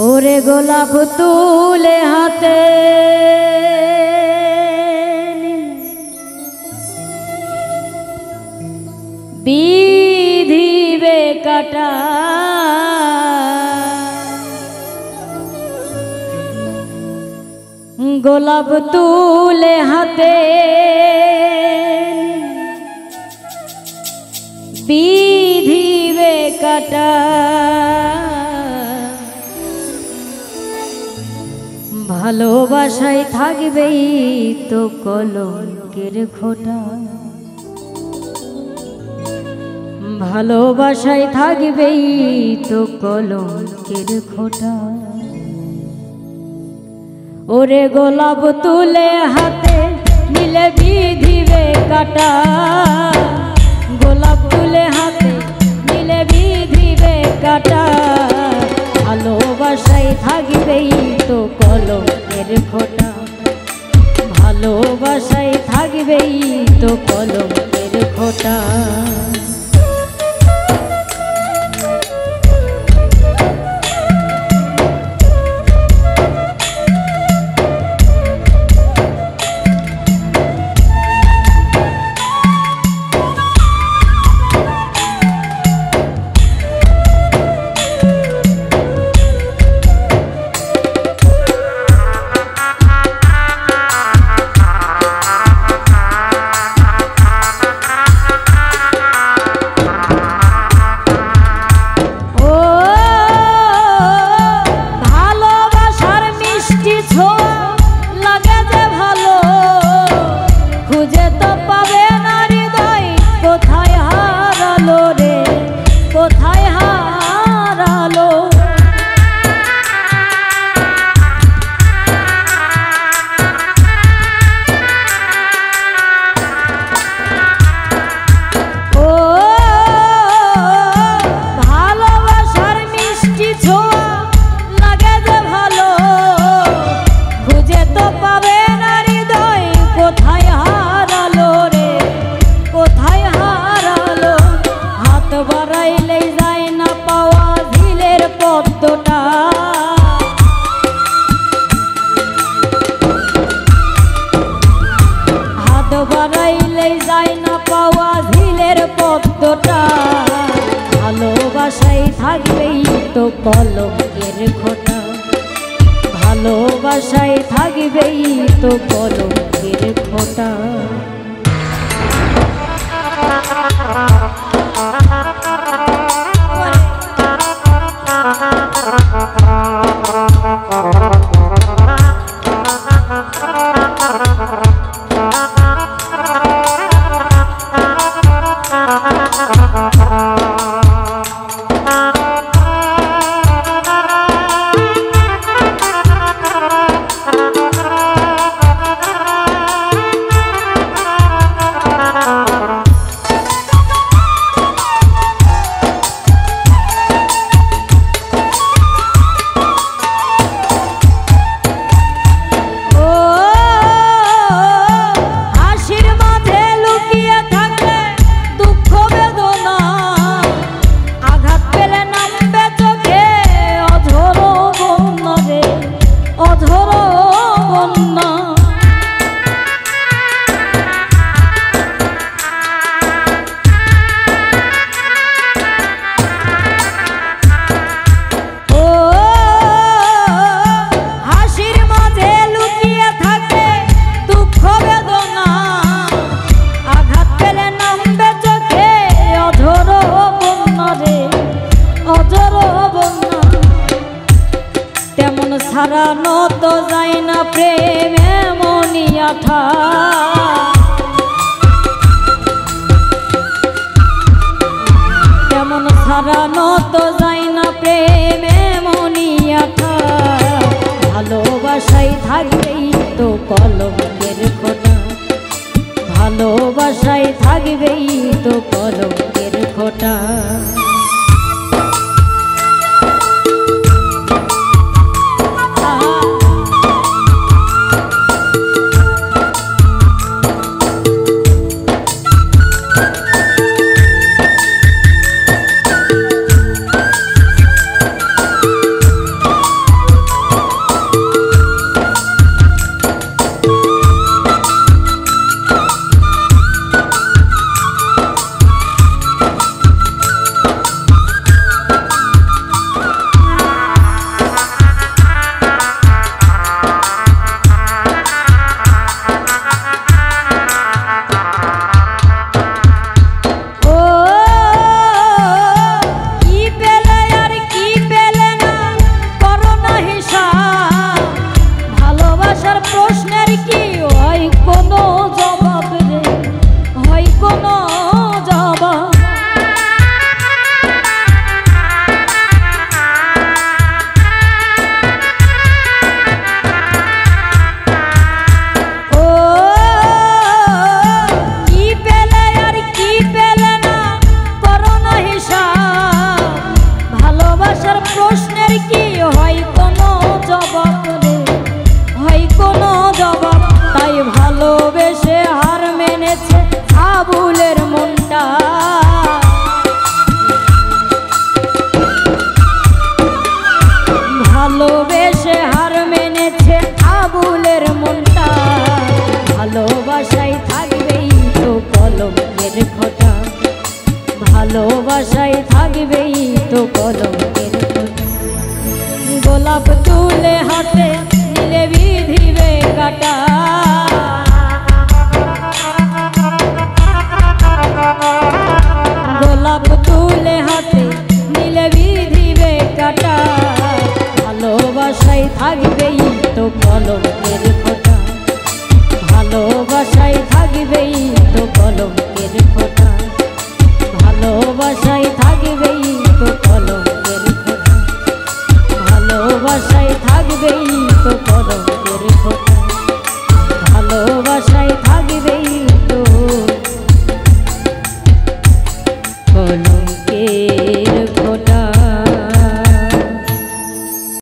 ওরে গোলাপ তুলে হাতে বিধিবে কাটা গোলাপ তুলে হাতে বিধিবে কাটা ভালোবাসায় থাকবেই তো কলঙ্কের খোঁটা ভালোবাসায় থাকবেই তো কলঙ্কের খোঁটা ওরে গোলাপ তুলে হাতে নিলে বিধিবে কাটা গোলাপ তুলে হাতে নিলে বিধিবে কাটা ভালোবাসায় থাকবেই তো কলঙ্কের খোঁটা ভালোবাসায় থাকবেই তো কলঙ্কের খোঁটা ভালোবাসায় থাকবেই তো কলঙ্কের খোঁটা ভালোবাসায় থাকবেই তো কলঙ্কের খোঁটা হারানো তো যায় না প্রেম এমনই আঠা কেমন হারানো তো যায় না প্রেম এমনই আঠা ভালোবাসায় থাকবেই তো কলঙ্কের খোঁটা ভালোবাসায় থাকবেই তো কলঙ্কের খোঁটা ভালোবাসায় থাকবেই তো কলঙ্কের খোঁটা। গোলাপ তুলে হাতে নিলে বিধিবে কাটা, গোলাপ তুলে হাতে নিলে বিধিবে কাটা। ভালোবাসায় থাকবেই তো কলঙ্কের খোঁটা, ভালোবাসায় থাকবেই তো কলঙ্কের খোঁটা, ভালোবাসায় থাকবেই তো কলঙ্কের খোঁটা, ভালোবাসায় থাকবেই।